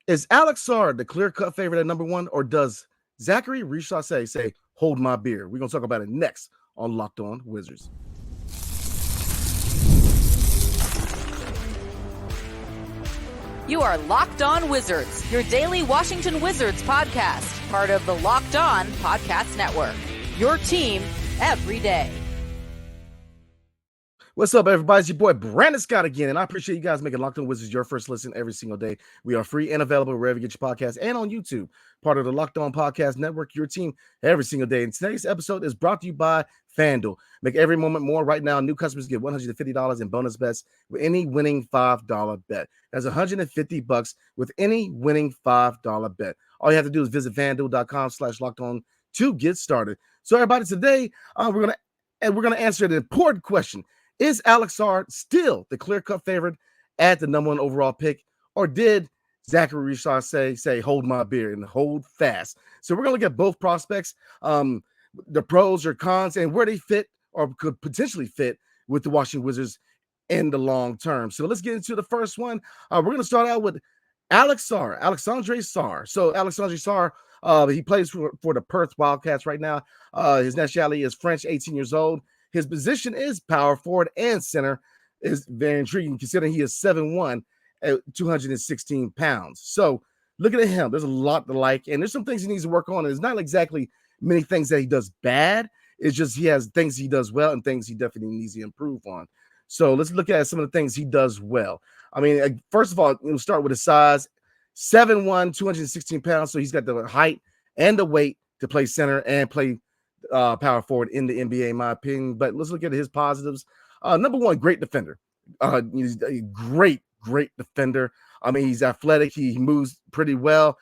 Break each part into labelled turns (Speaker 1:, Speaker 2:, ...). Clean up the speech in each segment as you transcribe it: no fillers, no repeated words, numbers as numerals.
Speaker 1: Is Alex Sarr the clear-cut favorite at number one, or does Zaccharie Risacher say, hold my beer? We're going to talk about it next on Locked On Wizards.
Speaker 2: You are Locked On Wizards, your daily Washington Wizards podcast, part of the Locked On Podcast Network. Your team every day.
Speaker 1: What's up, everybody? It's your boy Brandon Scott again, and I appreciate you guys making Locked On Wizards your first listen every single day. We are free and available wherever you get your podcasts and on YouTube, part of the Locked On Podcast Network, your team every single day. And today's episode is brought to you by FanDuel. Make every moment more. Right now, new customers get $150 in bonus bets with any winning $5 bet. That's $150 with any winning $5 bet. All you have to do is visit FanDuel.com/LockedOn to get started. So, everybody, today we're gonna answer an important question. Is Alex Sarr still the clear-cut favorite at the number one overall pick, or did Zaccharie Risacher say, hold my beer and hold fast? So we're going to look at both prospects, the pros or cons, and where they fit or could potentially fit with the Washington Wizards in the long term. So let's get into the first one. We're going to start out with Alex Sarr, Alexandre Sarr. So Alexandre Sarr, he plays for the Perth Wildcats right now. His nationality is French, 18 years old. His position is power forward and center. Is very intriguing considering he is 7'1" at 216 pounds. So looking at him, there's a lot to like, and there's some things he needs to work on. And it's not exactly many things that he does bad. It's just he has things he does well and things he definitely needs to improve on. So let's look at some of the things he does well. I mean, first of all, we'll start with his size. 7'1", 216 pounds. So he's got the height and the weight to play center and play power forward in the NBA, in my opinion. But let's look at his positives. Number one, great defender. He's a great defender. I mean, he's athletic. He moves pretty well.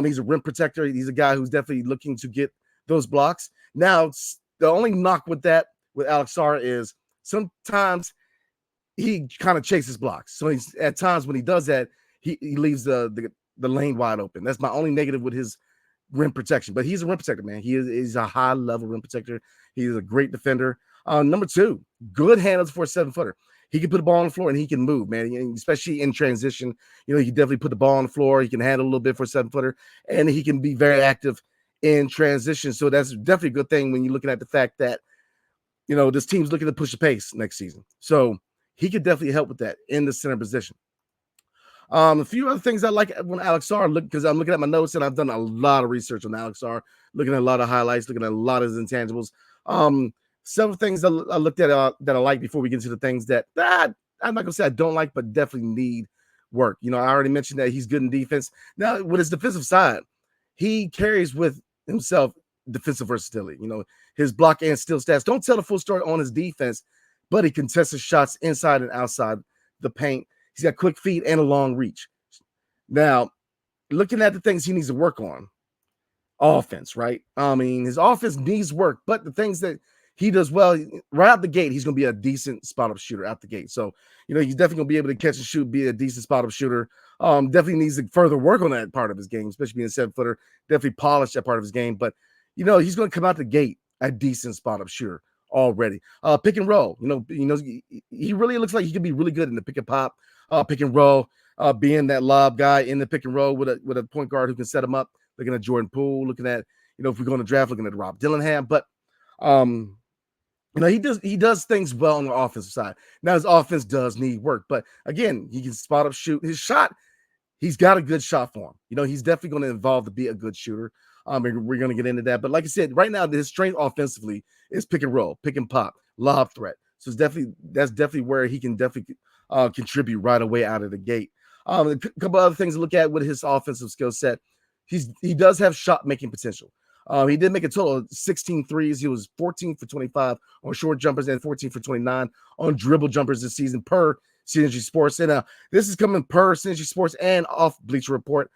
Speaker 1: He's a rim protector. He's a guy who's definitely looking to get those blocks. Now, the only knock with Alex Sarr is sometimes he kind of chases blocks. So he's at times when he does that, he leaves the lane wide open. That's my only negative with his rim protection, but he's a rim protector, man. He's a high level rim protector. He's a great defender. Number two, good handles for a 7-footer. He can put the ball on the floor and he can move, man, especially in transition. You know, he can definitely put the ball on the floor. He can handle a little bit for a 7-footer, and he can be very active in transition. So that's definitely a good thing when you're looking at the fact that, you know, this team's looking to push the pace next season. So he could definitely help with that in the center position. A few other things I like when Alex Sarr, because I'm looking at my notes and I've done a lot of research on Alex Sarr, looking at a lot of highlights, looking at a lot of his intangibles. Several things that I looked at that I like before we get into the things that I'm not going to say I don't like, but definitely need work. You know, I already mentioned that he's good in defense. Now, with his defensive side, he carries with himself defensive versatility. You know, his block and steal stats don't tell the full story on his defense, but he contests his shots inside and outside the paint. He's got quick feet and a long reach. Now, looking at the things he needs to work on, offense, right? I mean, his offense needs work, but the things that he does well, right out the gate, he's going to be a decent spot-up shooter out the gate. So, you know, he's definitely going to be able to catch and shoot, be a decent spot-up shooter. Definitely needs to further work on that part of his game, especially being a 7-footer. Definitely polish that part of his game. But, you know, he's going to come out the gate a decent spot-up shooter already. Pick and roll. You know, he really looks like he could be really good in the pick and pop. Pick and roll, being that lob guy in the pick and roll with a point guard who can set him up. Looking at Jordan Poole, looking at, you know, if we're going to draft, looking at Rob Dillingham. But, you know, he does things well on the offensive side. Now his offense does need work, but again, he can spot up, shoot. His shot, he's got a good shot for him. You know, he's definitely going to evolve to be a good shooter. And we're going to get into that. But like I said, right now his strength offensively is pick and roll, pick and pop, lob threat. So that's definitely where he can definitely contribute right away out of the gate. A couple other things to look at with his offensive skill set. He does have shot making potential. He did make a total of 16 threes. He was 14 for 25 on short jumpers and 14 for 29 on dribble jumpers this season per Synergy Sports. And this is coming per Synergy Sports and off Bleacher Report,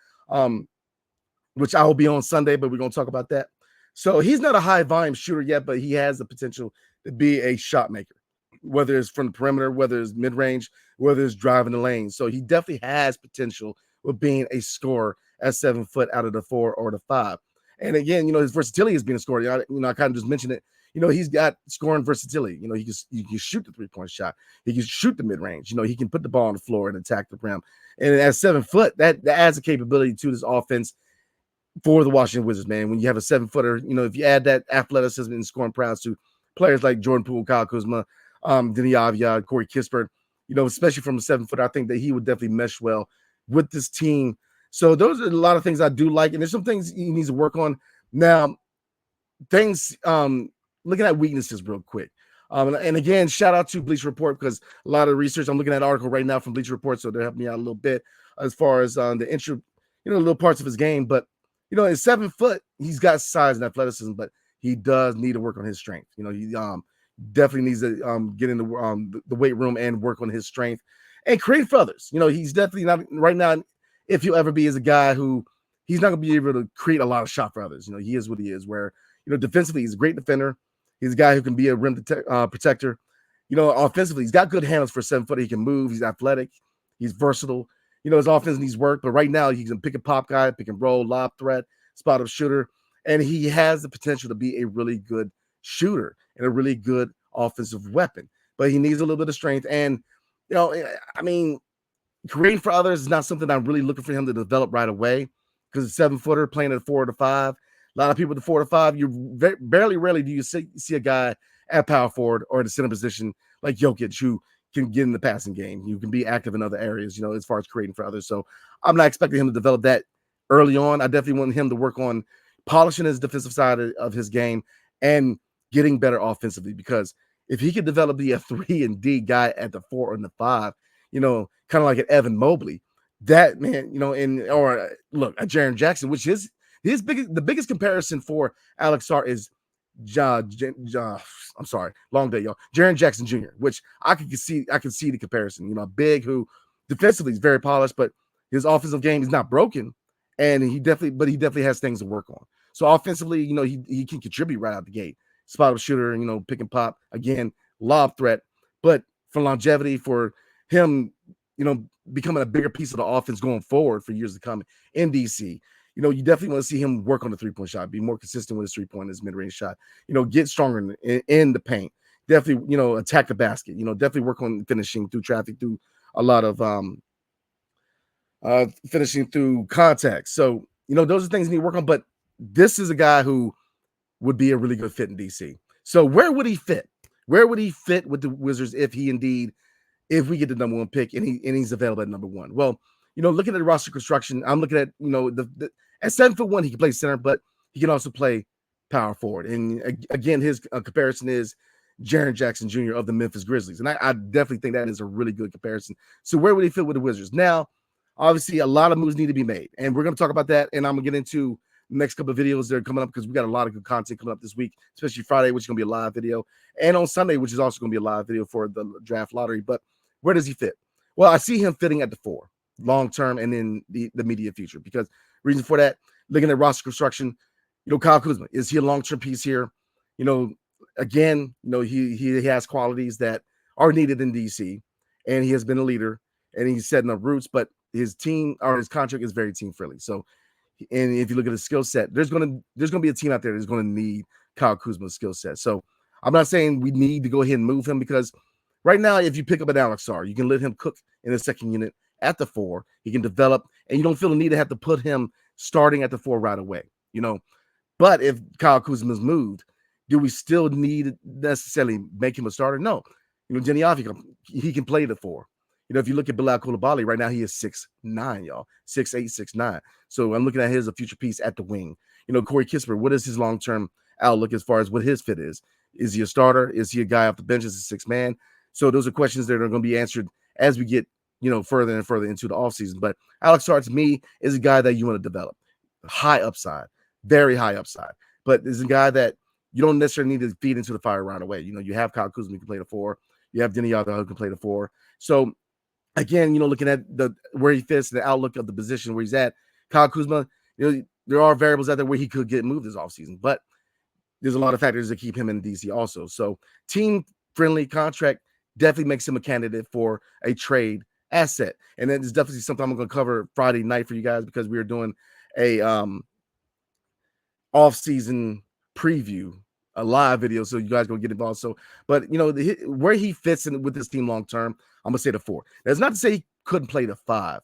Speaker 1: which I will be on Sunday, but we're going to talk about that. So he's not a high volume shooter yet, but he has the potential to be a shot maker, whether it's from the perimeter, whether it's mid-range, whether it's driving the lane. So he definitely has potential with being a scorer at 7 foot out of the 4 or the 5. And again, you know, his versatility as being a scorer. I kind of just mentioned it. he's got scoring versatility. He can shoot the 3-point shot. He can shoot the mid-range. He can put the ball on the floor and attack the rim. And at 7 foot, that adds a capability to this offense for the Washington Wizards, man. When you have a 7-footer, if you add that athleticism and scoring prowess to players like Jordan Poole, Kyle Kuzma, Deni Avdija, Corey Kispert, especially from a 7-footer, I think that he would definitely mesh well with this team. So those are a lot of things I do like, and there's some things he needs to work on. Now, looking at weaknesses real quick. And again, shout out to Bleacher Report, because a lot of research, I'm looking at an article right now from Bleacher Report, so they're helping me out a little bit as far as the intro, little parts of his game. But, at 7 foot, he's got size and athleticism, but he does need to work on his strength. He definitely needs to get in the weight room and work on his strength and create for others. He's definitely not right now, if he'll ever be, as a guy who he's not going to be able to create a lot of shot for others. He is what he is, where, defensively, he's a great defender. He's a guy who can be a rim protector. Offensively, he's got good handles for a 7-footer. He can move. He's athletic. He's versatile. His offense needs work, but right now he's a pick and pop guy, pick and roll, lob threat, spot up shooter, and he has the potential to be a really good shooter and a really good offensive weapon. But he needs a little bit of strength, and creating for others is not something I'm really looking for him to develop right away, because a 7-footer playing at 4 to 5. A lot of people at the 4 to 5, rarely do you see a guy at power forward or the center position like Jokic, who can get in the passing game. You can be active in other areas, as far as creating for others. So I'm not expecting him to develop that early on. I definitely want him to work on polishing his defensive side of his game and getting better offensively, because if he could develop the 3 and D guy at the 4 and the 5, kind of like an Evan Mobley, that man, or look at Jaren Jackson, which is the biggest comparison for Alex Sarr is I'm sorry, long day, y'all. Jaren Jackson Jr., which I can see the comparison. Big, who defensively is very polished, but his offensive game is not broken, and he definitely has things to work on. So offensively, he can contribute right out the gate. Spot up shooter, pick and pop, again, lob threat. But for longevity, for him, becoming a bigger piece of the offense going forward for years to come in DC, you definitely want to see him work on the 3-point shot, be more consistent with his 3-point, his mid-range shot, get stronger in the paint. Definitely, attack the basket, definitely work on finishing through traffic, through a lot of finishing through contact. So, those are things you need to work on, but this is a guy who would be a really good fit in DC. So where would he fit? Where would he fit with the Wizards if we get the number 1 pick and he's available at number 1? Well, looking at the roster construction, I'm looking at, at 7'1", he can play center, but he can also play power forward. And again, his comparison is Jaren Jackson Jr. of the Memphis Grizzlies. And I definitely think that is a really good comparison. So where would he fit with the Wizards? Now, obviously, a lot of moves need to be made, and we're going to talk about that. And I'm going to get into the next couple of videos that are coming up, because we got a lot of good content coming up this week, especially Friday, which is going to be a live video, and on Sunday, which is also going to be a live video for the draft lottery. But where does he fit? Well, I see him fitting at the 4 long-term and in the immediate future, because reason for that, looking at roster construction, Kyle Kuzma, is he a long-term piece here? Again, he has qualities that are needed in DC, and he has been a leader, and he's setting up roots, but his team or his contract is very team friendly. So, and if you look at his skill set, there's gonna be a team out there that's gonna need Kyle Kuzma's skill set. So I'm not saying we need to go ahead and move him, because right now, if you pick up an Alex Sarr, you can let him cook in the second unit at the 4. He can develop, and you don't feel the need to have to put him starting at the 4 right away. But if Kyle Kuzma's moved, do we still need to necessarily make him a starter? No. Deni Avdija, he can play the 4. If you look at Bilal Coulibaly, right now he is 6'9", y'all, 6'8", 6'9". So I'm looking at him as a future piece at the wing. Corey Kispert, what is his long-term outlook as far as what his fit is? Is he a starter? Is he a guy off the bench as a 6th man? So those are questions that are going to be answered as we get, further and further into the offseason. But Alex Sarr, to me, is a guy that you want to develop. High upside, very high upside. But is a guy that you don't necessarily need to feed into the fire right away. You have Kyle Kuzma who can play the 4. You have Deni Avdija who can play the 4. So again, looking at where he fits, the outlook of the position where he's at, Kyle Kuzma, there are variables out there where he could get moved this offseason, but there's a lot of factors that keep him in DC also. So team-friendly contract definitely makes him a candidate for a trade asset. And that is definitely something I'm going to cover Friday night for you guys, because we are doing a off-season preview a live video, so you guys go get involved. So, but where he fits in with this team long term, I'm gonna say the 4. That's not to say he couldn't play the 5,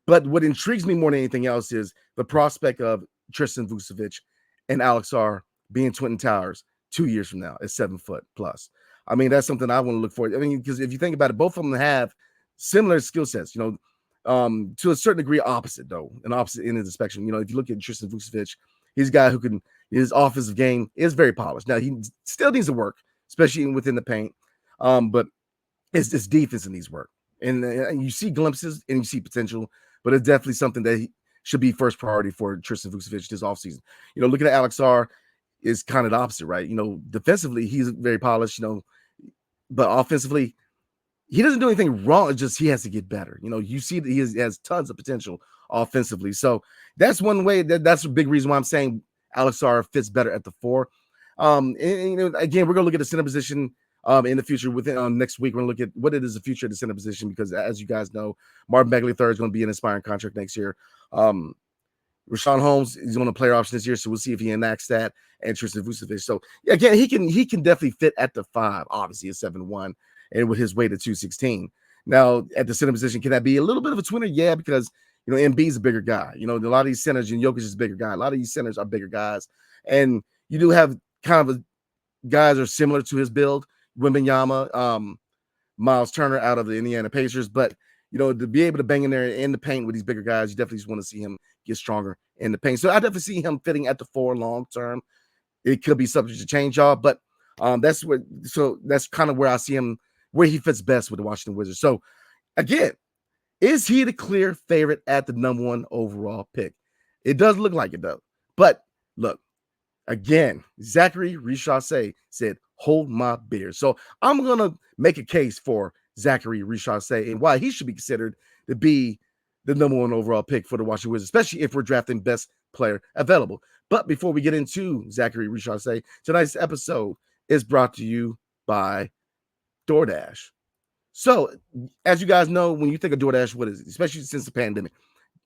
Speaker 1: but what intrigues me more than anything else is the prospect of Tristan Vucevic and Alex Sarr being twin towers 2 years from now at 7 foot plus. I mean, that's something I want to look for. I mean, because if you think about it, both of them have similar skill sets, to a certain degree opposite, though, an opposite end of the spectrum. If you look at Tristan Vucevic, he's a guy who his offensive game is very polished. Now, he still needs to work, especially within the paint, but it's defense that needs work. And you see glimpses and you see potential, but it's definitely something that should be first priority for Tristan Vucevic this offseason. Looking at Alex Sarr is kind of the opposite, right? Defensively, he's very polished, but offensively, he doesn't do anything wrong. It's just he has to get better. You see that he has tons of potential offensively. So that's one way. That's a big reason why I'm saying Alex Sarr fits better at the 4. Again, we're gonna look at the center position in the future. Within next week, we're gonna look at what it is the future of the center position, because as you guys know, Marvin Bagley III is going to be an expiring contract next year. Rashawn Holmes is on a player option this year, so we'll see if he enacts that. And Tristan Vucevic. So again, he can definitely fit at the 5, obviously at 7'1", and with his weight at 216. Now at the center position, can that be a little bit of a twinner? Yeah, because Embiid's a bigger guy. A lot of these centers, and Jokic is a bigger guy. A lot of these centers are bigger guys, and you do have kind of guys are similar to his build. Wembanyama, Miles Turner out of the Indiana Pacers, but to be able to bang in there in the paint with these bigger guys, you definitely just want to see him get stronger in the paint. So I definitely see him fitting at the 4 long term. It could be subject to change, y'all, but that's kind of where I see him, where he fits best with the Washington Wizards. So again, is he the clear favorite at the number 1 overall pick? It does look like it, though. But look, again, Zaccharie Risacher said, hold my beer. So I'm going to make a case for Zaccharie Risacher and why he should be considered to be the number 1 overall pick for the Washington Wizards, especially if we're drafting best player available. But before we get into Zaccharie Risacher, tonight's episode is brought to you by DoorDash. So, as you guys know, when you think of DoorDash, what is it? Especially since the pandemic,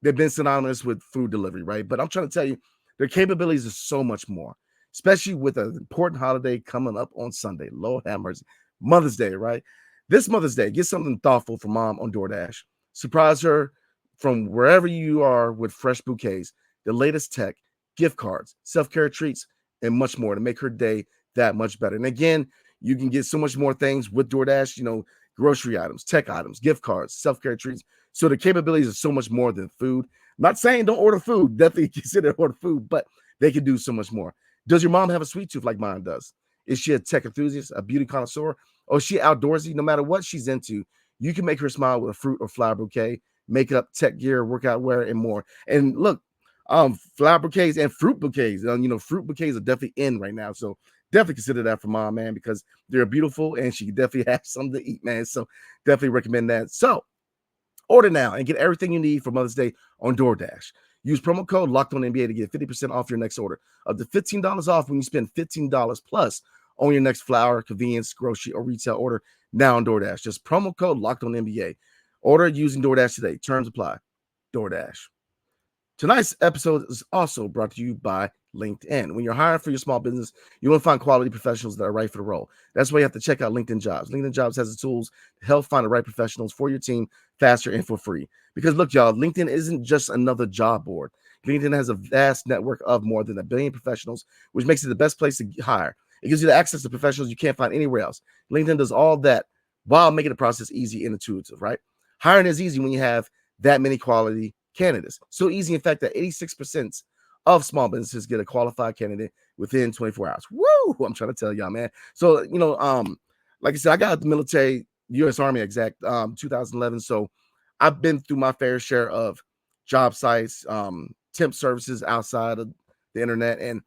Speaker 1: they've been synonymous with food delivery, right? But I'm trying to tell you, their capabilities are so much more, especially with an important holiday coming up on Sunday. Lord have mercy. Mother's Day, right? This Mother's Day, get something thoughtful for mom on DoorDash. Surprise her from wherever you are with fresh bouquets, the latest tech, gift cards, self-care treats, and much more to make her day that much better. And again, you can get so much more things with DoorDash, grocery items, tech items, gift cards, self-care treats. So the capabilities are so much more than food. I'm not saying don't order food. Definitely consider order food, but they can do so much more. Does your mom have a sweet tooth like mine does? Is she a tech enthusiast, a beauty connoisseur, or is she outdoorsy? No matter what she's into, you can make her smile with a fruit or flower bouquet, makeup, tech gear, workout wear, and more. And look, flower bouquets and fruit bouquets. Fruit bouquets are definitely in right now. So definitely consider that for mom, man, because they're beautiful and she definitely has something to eat, man. So definitely recommend that. So order now and get everything you need for Mother's Day on DoorDash. Use promo code LOCKEDONNBA to get 50% off your next order. Up to $15 off when you spend $15 plus on your next flower, convenience, grocery, or retail order now on DoorDash. Just promo code LOCKEDONNBA. Order using DoorDash today. Terms apply. DoorDash. Tonight's episode is also brought to you by LinkedIn. When you're hiring for your small business, you want to find quality professionals that are right for the role. That's why you have to check out LinkedIn Jobs. LinkedIn Jobs has the tools to help find the right professionals for your team faster and for free. Because look, y'all, LinkedIn isn't just another job board. LinkedIn has a vast network of more than 1 billion professionals, which makes it the best place to hire. It gives you the access to professionals you can't find anywhere else. LinkedIn does all that while making the process easy and intuitive, right? Hiring is easy when you have that many quality candidates. So easy, in fact, that 86% of small businesses get a qualified candidate within 24 hours. Woo! I'm trying to tell y'all, man. So, like I said, I got out the military, U.S. Army exact, 2011. So I've been through my fair share of job sites, temp services outside of the internet. And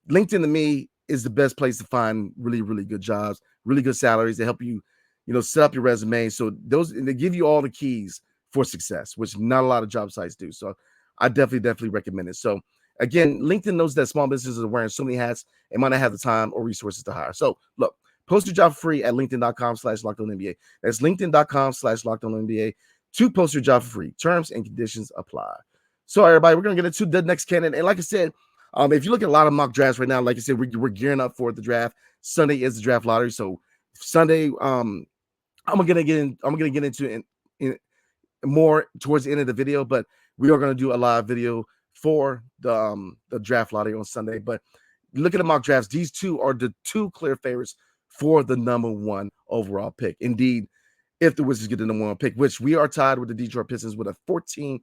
Speaker 1: LinkedIn to me is the best place to find really, really good jobs, really good salaries. They help you, set up your resume. So they give you all the keys for success, which not a lot of job sites do. So I definitely recommend it. So again, LinkedIn knows that small businesses are wearing so many hats and might not have the time or resources to hire. So look, post your job free at linkedin.com/LockedOnNBA. That's linkedin.com/LockedOnNBA to post your job for free. Terms and conditions apply. So everybody, we're going to get into the next candidate. And like I said, If you look at a lot of mock drafts right now, like I said, we're gearing up for the draft. Sunday is the draft lottery, so Sunday, I'm gonna get into in more towards the end of the video, but we are gonna do a live video for the draft lottery on Sunday. But look at the mock drafts; these two are the two clear favorites for the number one overall pick. Indeed, if the Wizards get the number one pick, which we are tied with the Detroit Pistons with a 14%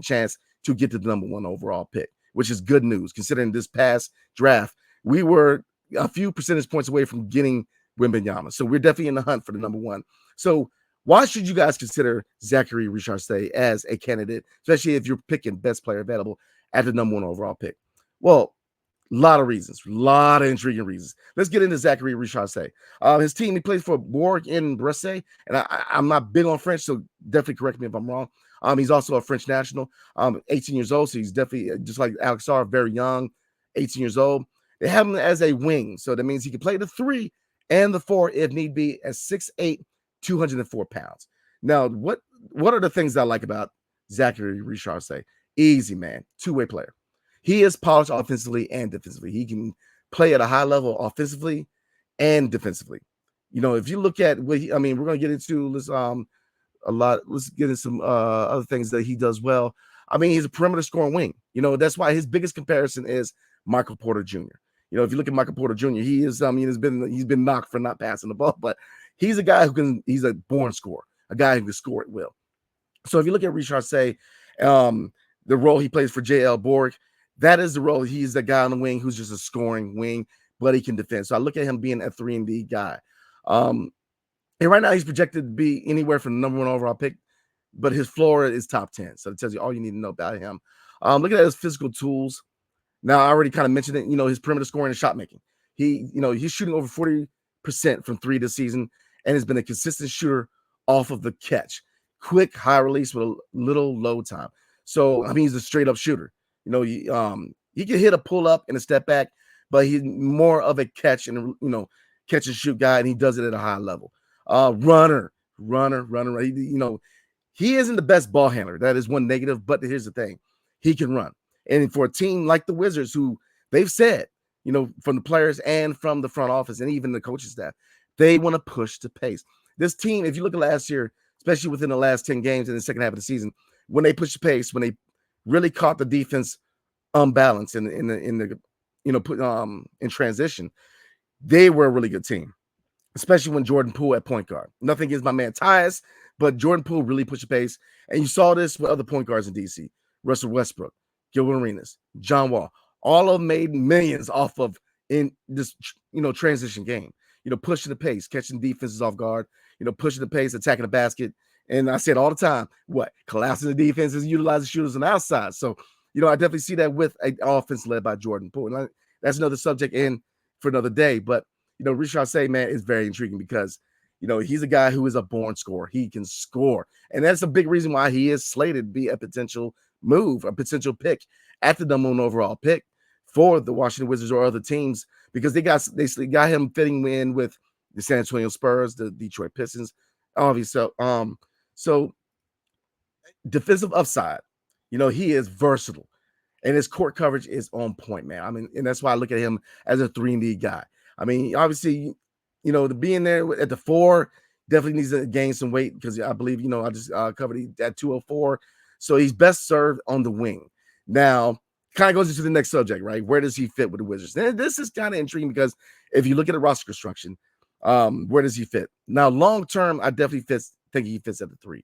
Speaker 1: chance to get to the number one overall pick, which is good news considering this past draft we were a few percentage points away from getting Wembanyama. So we're definitely in the hunt for the number one. So why should you guys consider Zaccharie Risacher as a candidate, especially if you're picking best player available at the number one overall pick? Well, a lot of reasons, a lot of intriguing reasons. Let's get into Zaccharie Risacher. His team, he plays for Bourg in Bresse, and I'm not big on French, so definitely correct me if I'm wrong. He's also a French national, 18 years old, so he's definitely, just like Alex Sarr, very young, 18 years old. They have him as a wing, so that means he can play the 3 and the 4 if need be at 6'8", 204 pounds. Now, what are the things I like about Zaccharie Risacher? Easy, man, two-way player. He is polished offensively and defensively. He can play at a high level offensively and defensively. You know, if you look at what we're going to get into this let's get into some other things that he does well. I mean, he's a perimeter scoring wing. You know, that's why his biggest comparison is Michael Porter Jr. You know, if you look at Michael Porter Jr., he is, he's been knocked for not passing the ball, but he's a guy he's a born scorer, a guy who can score at will. So if you look at Risacher, the role he plays for J.L. Borg, that is the role. He's the guy on the wing who's just a scoring wing, but he can defend. So I look at him being a 3-and-D guy. And right now he's projected to be anywhere from the number one overall pick, but his floor is top 10. So it tells you all you need to know about him. Look at his physical tools. Now, I already kind of mentioned it, his perimeter scoring and shot making. He's shooting over 40% from 3 this season and has been a consistent shooter off of the catch. Quick, high release with a little low time. So, he's a straight up shooter. He can hit a pull up and a step back, but he's more of a catch and, catch and shoot guy, and he does it at a high level. Runner. He isn't the best ball handler. That is one negative, but here's the thing. He can run. And for a team like the Wizards, who they've said, from the players and from the front office and even the coaching staff, they want to push the pace. This team, if you look at last year, especially within the last 10 games in the second half of the season, when they pushed the pace, when they really caught the defense unbalanced in transition, they were a really good team, especially when Jordan Poole at point guard. Nothing against my man Tyus, but Jordan Poole really pushed the pace. And you saw this with other point guards in DC. Russell Westbrook, Gilbert Arenas, John Wall, all of them made millions off of in this, transition game, pushing the pace, catching defenses off guard, pushing the pace, attacking the basket. And I said all the time, collapsing the defenses, utilizing shooters on the outside. So, I definitely see that with an offense led by Jordan Poole. And that's another subject for another day. But, Risacher, man, is very intriguing because, he's a guy who is a born scorer. He can score. And that's a big reason why he is slated to be a potential move, a potential pick at the number one overall pick for the Washington Wizards or other teams, because they got him fitting in with the San Antonio Spurs, the Detroit Pistons, obviously. So defensive upside, he is versatile and his court coverage is on point, man. And that's why I look at him as a 3-and-D guy. Obviously, the being there at the 4 definitely needs to gain some weight because I believe, I just covered at 204. So he's best served on the wing. Now, kind of goes into the next subject, right? Where does he fit with the Wizards? And this is kind of intriguing because if you look at the roster construction, where does he fit? Now, long term, I definitely think he fits at the 3.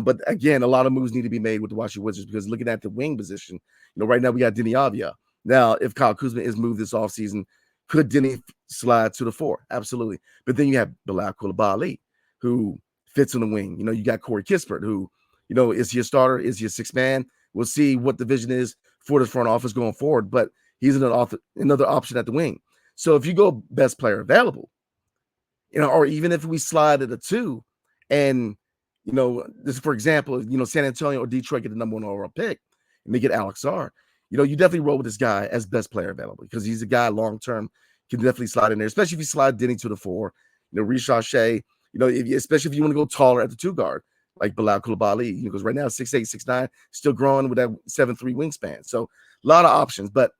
Speaker 1: But again, a lot of moves need to be made with the Washington Wizards because looking at the wing position, right now we got Denny Avdia. Now, if Kyle Kuzma is moved this offseason, could Denny slide to the 4? Absolutely. But then you have Bilal Coulibaly, who fits on the wing. You got Corey Kispert, who, is he a starter? Is he a 6 man? We'll see what the vision is for the front office going forward, but he's another option at the wing. So if you go best player available, or even if we slide at a 2 and, this, for example, San Antonio or Detroit get the number one overall pick and they get Alex Sarr, you definitely roll with this guy as best player available because he's a guy long-term can definitely slide in there, especially if you slide Denny to the 4, Risacher, especially if you want to go taller at the 2 guard, like Bilal Coulibaly, because right now 6'8", 6'9", still growing with that 7'3" wingspan. So a lot of options. But,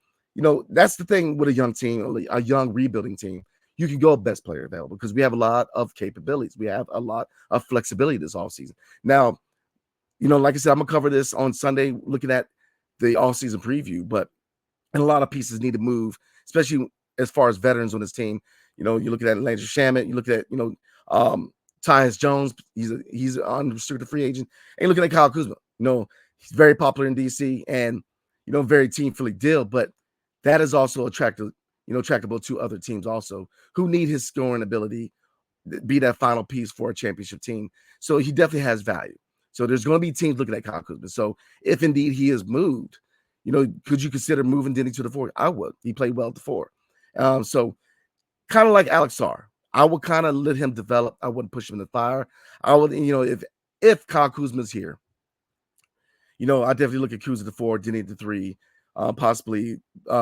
Speaker 1: that's the thing with a young team, a young rebuilding team. You can go best player available because we have a lot of capabilities. We have a lot of flexibility this offseason. Now, like I said, I'm going to cover this on Sunday looking at the offseason preview, but and a lot of pieces need to move, especially as far as veterans on this team. You look at Landry Shamet, you look at, Tyus Jones, he's an unrestricted free agent, and looking at Kyle Kuzma. He's very popular in DC and, very team-friendly deal, but that is also attractable to other teams also who need his scoring ability to be that final piece for a championship team. So he definitely has value. So there's going to be teams looking at Kyle Kuzma. So if indeed he is moved, could you consider moving Denny to the 4? I would. He played well at the 4. So kind of like Alex Sarr, I would kind of let him develop. I wouldn't push him in the fire. I would, if Kyle Kuzma's here, I definitely look at Kuz at the 4, Denny at the 3, possibly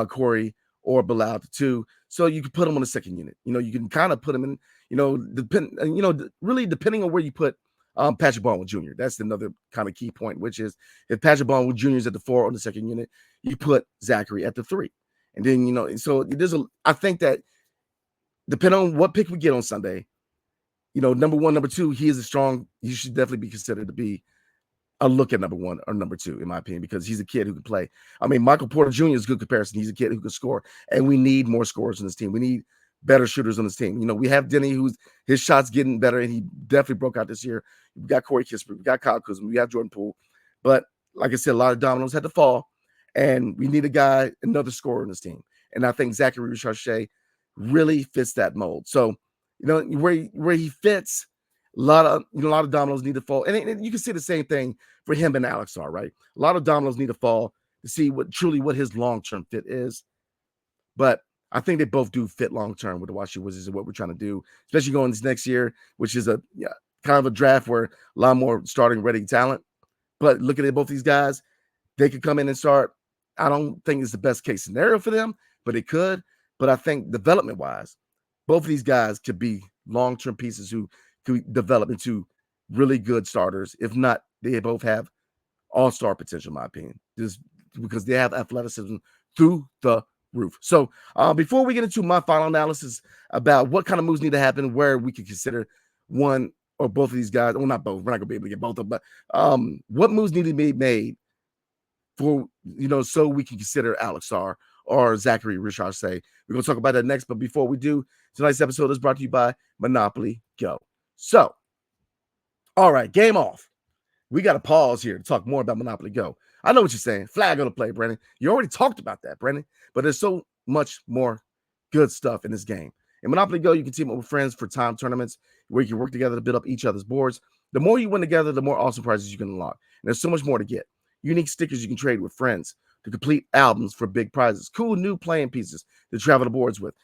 Speaker 1: Corey or Bilal at the 2. So you can put him on the second unit. You can kind of put him in, really depending on where you put Patrick Baldwin Jr. That's another kind of key point, which is if Patrick Baldwin Jr. is at the 4 on the second unit, you put Zaccharie at the 3. And then, so I think that depending on what pick we get on Sunday, number 1, number 2, he should definitely be considered to be a look at number 1 or number 2, in my opinion, because he's a kid who can play. I mean, Michael Porter Jr. is a good comparison. He's a kid who can score, and we need more scorers on this team. We need better shooters on this team. We have Denny, his shot's getting better, and he definitely broke out this year. We got Corey Kispert, we got Kyle Kuzma, we got Jordan Poole. But like I said, a lot of dominoes had to fall, and we need another scorer on this team. And I think Zaccharie Risacher really fits that mold. So, where he fits, a lot of dominoes need to fall. And you can see the same thing for him and Alex Sarr, right? A lot of dominoes need to fall to see what his long-term fit is. But I think they both do fit long-term with the Washington Wizards and what we're trying to do, especially going this next year, which is kind of a draft where a lot more starting ready talent. But looking at both these guys, they could come in and start. I don't think it's the best case scenario for them, but it could. But I think development-wise, both of these guys could be long-term pieces who could develop into really good starters. If not, they both have all-star potential, in my opinion, just because they have athleticism through the roof. So before we get into my final analysis about what kind of moves need to happen, where we could consider one or both of these guys, well, not both, we're not going to be able to get both of them, but what moves need to be made for, so we can consider Alex Sarr or Zaccharie Risacher. We're going to talk about that next, but before we do, tonight's episode is brought to you by Monopoly Go. So, all right, game off. We got to pause here to talk more about Monopoly Go. I know what you're saying. Flag on the play, Brandon. You already talked about that, Brandon. But there's so much more good stuff in this game. In Monopoly Go, you can team up with friends for time tournaments where you can work together to build up each other's boards. The more you win together, the more awesome prizes you can unlock. And there's so much more to get. Unique stickers you can trade with friends to complete albums for big prizes. Cool new playing pieces to travel the boards with.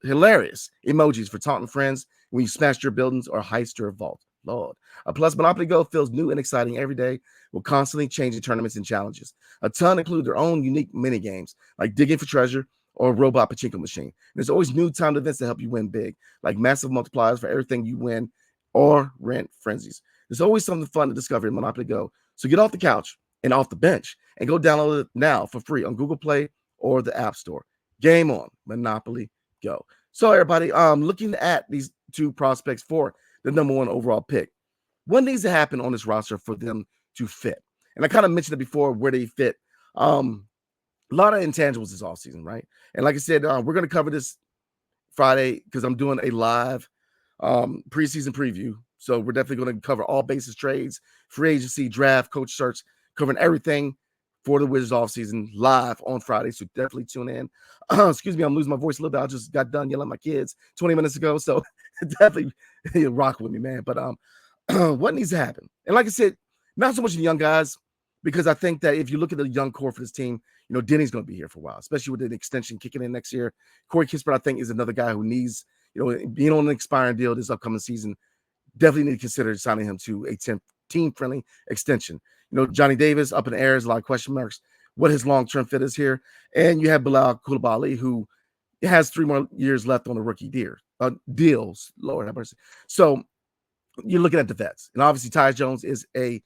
Speaker 1: Hilarious emojis for taunting friends when you smash your buildings or heist your vault. Lord. Plus, Monopoly Go feels new and exciting every day with constantly changing tournaments and challenges. A ton include their own unique mini games like digging for treasure or robot pachinko machine. There's always new timed events to help you win big, like massive multipliers for everything you win or rent frenzies. There's always something fun to discover in Monopoly Go. So get off the couch and off the bench and go download it now for free on Google Play or the App Store. Game on, Monopoly Go. So everybody, looking at these two prospects for the number 1 overall pick, what needs to happen on this roster for them to fit? And I kind of mentioned it before where they fit. A lot of intangibles this offseason, right? And like I said, we're going to cover this Friday because I'm doing a live preseason preview. So we're definitely going to cover all bases trades, free agency, draft, coach search, covering everything for the Wizards offseason live on Friday. So definitely tune in. Excuse me, I'm losing my voice a little bit. I just got done yelling at my kids 20 minutes ago. So definitely rock with me, man. But what needs to happen? And like I said, not so much the young guys, because I think that if you look at the young core for this team, Denny's going to be here for a while, especially with the extension kicking in next year. Corey Kispert, I think, is another guy who needs, being on an expiring deal this upcoming season, definitely need to consider signing him to a team-friendly extension. Johnny Davis up in the air, there's a lot of question marks what his long-term fit is here. And you have Bilal Coulibaly, who has 3 more years left on the rookie deals. Lord have mercy. So you're looking at the vets. And obviously Tyus Jones is a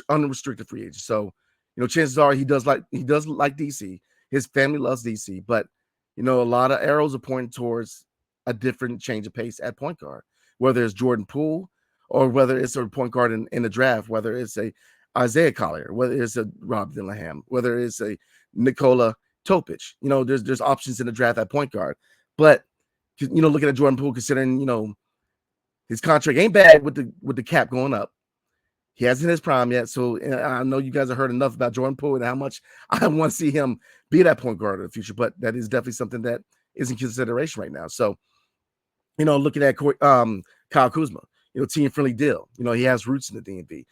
Speaker 1: unrestricted free agent. So, chances are he does like DC. His family loves DC, but a lot of arrows are pointing towards a different change of pace at point guard, whether it's Jordan Poole or whether it's a point guard in the draft, whether it's a Isaiah Collier, whether it's a Rob Dillingham, whether it's a Nikola Topic. There's options in the draft at point guard. But, looking at Jordan Poole, considering, his contract ain't bad with the cap going up. He hasn't hit his prime yet. So I know you guys have heard enough about Jordan Poole and how much I want to see him be that point guard in the future. But that is definitely something that is in consideration right now. So, looking at Kyle Kuzma, team-friendly deal. He has roots in the DMV.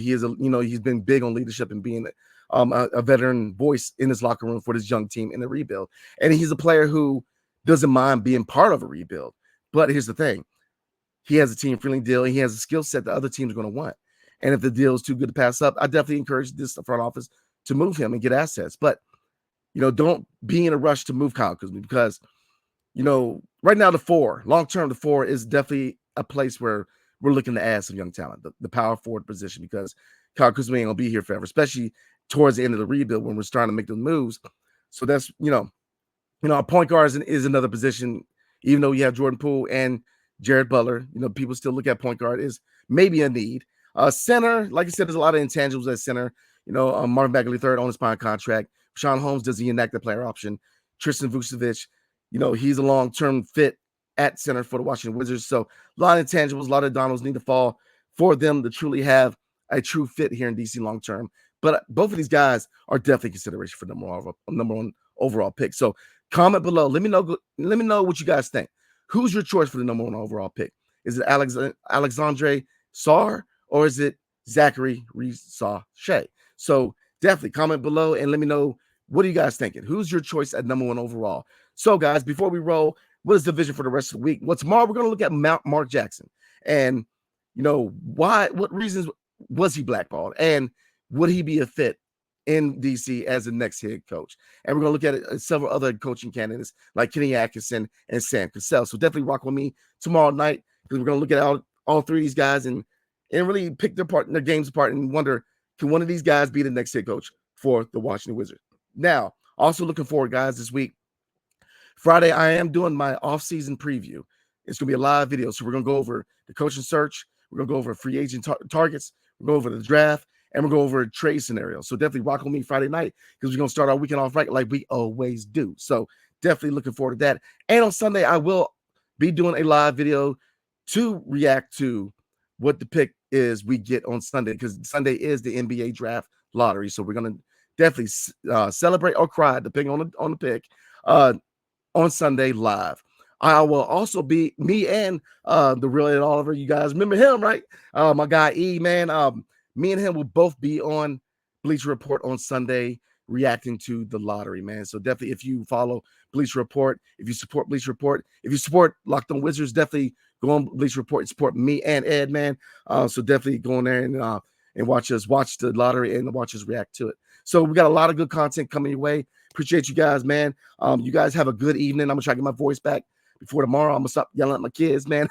Speaker 1: He's been big on leadership and being a veteran voice in his locker room for this young team in the rebuild. And he's a player who doesn't mind being part of a rebuild. But here's the thing. He has a team-friendly deal. And he has a skill set that other teams are going to want. And if the deal is too good to pass up, I definitely encourage this front office to move him and get assets. But, don't be in a rush to move Kyle Kuzma because, right now long-term, the 4 is definitely a place where we're looking to add some young talent, the power forward position, because Kyle Kuzma ain't going to be here forever, especially towards the end of the rebuild when we're starting to make those moves. So that's, a point guard is another position, even though you have Jordan Poole and Jared Butler, people still look at point guard is maybe a need. Center, like I said, there's a lot of intangibles at center. Marvin Bagley III on his prime contract. Sean Holmes does the inactive player option. Tristan Vucevic, he's a long-term fit at center for the Washington Wizards. So a lot of intangibles, a lot of dominoes need to fall for them to truly have a true fit here in DC long-term. But both of these guys are definitely consideration for number one overall pick. So comment below. Let me know what you guys think. Who's your choice for the number 1 overall pick? Is it Alexandre Sarr? Or is it Zaccharie Risacher? So definitely comment below and let me know, what are you guys thinking? Who's your choice at number 1 overall? So guys, before we roll, what is the vision for the rest of the week? Well, tomorrow we're going to look at Mark Jackson and, what reasons was he blackballed? And would he be a fit in DC as the next head coach? And we're going to look at several other coaching candidates like Kenny Atkinson and Sam Cassell. So definitely rock with me tomorrow night because we're going to look at all 3 of these guys and really pick their games apart and wonder, can one of these guys be the next head coach for the Washington Wizards? Now, also looking forward, guys, this week. Friday, I am doing my off-season preview. It's going to be a live video. So we're going to go over the coaching search. We're going to go over free agent targets. We're going to go over the draft. And we're going to go over trade scenarios. So definitely rock with me Friday night because we're going to start our weekend off right like we always do. So definitely looking forward to that. And on Sunday, I will be doing a live video to react to what the pick is we get on Sunday, because Sunday is the NBA draft lottery. So we're going to definitely celebrate or cry, depending on the pick, on Sunday live. I will also be, me and the real Ed Oliver, you guys remember him, right? My guy E, man. Me and him will both be on Bleacher Report on Sunday reacting to the lottery, man. So definitely, if you follow Bleacher Report, if you support Bleacher Report, if you support Locked On Wizards, definitely go on Bleacher Report and support me and Ed, man. So definitely go in there and watch the lottery and watch us react to it. So we got a lot of good content coming your way. Appreciate you guys, man. You guys have a good evening. I'm gonna try to get my voice back before tomorrow. I'm gonna stop yelling at my kids, man.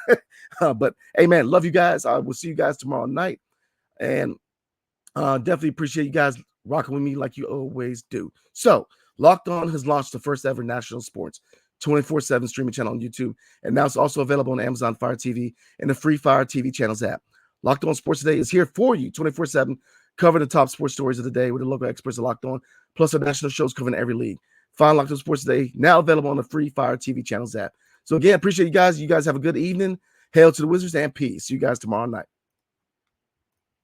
Speaker 1: But hey, man, love you guys. I will see you guys tomorrow night. And definitely appreciate you guys rocking with me like you always do. So Locked On has launched the first ever national sports 24/7 streaming channel on YouTube, and now it's also available on Amazon Fire TV and the free Fire TV channels app. Locked On Sports Today is here for you 24/7, covering the top sports stories of the day with the local experts at Locked On, plus our national shows covering every league. Find Locked On Sports Today now available on the free Fire TV channels app. So again, appreciate you guys. You guys have a good evening. Hail to the Wizards and peace. See you guys tomorrow night.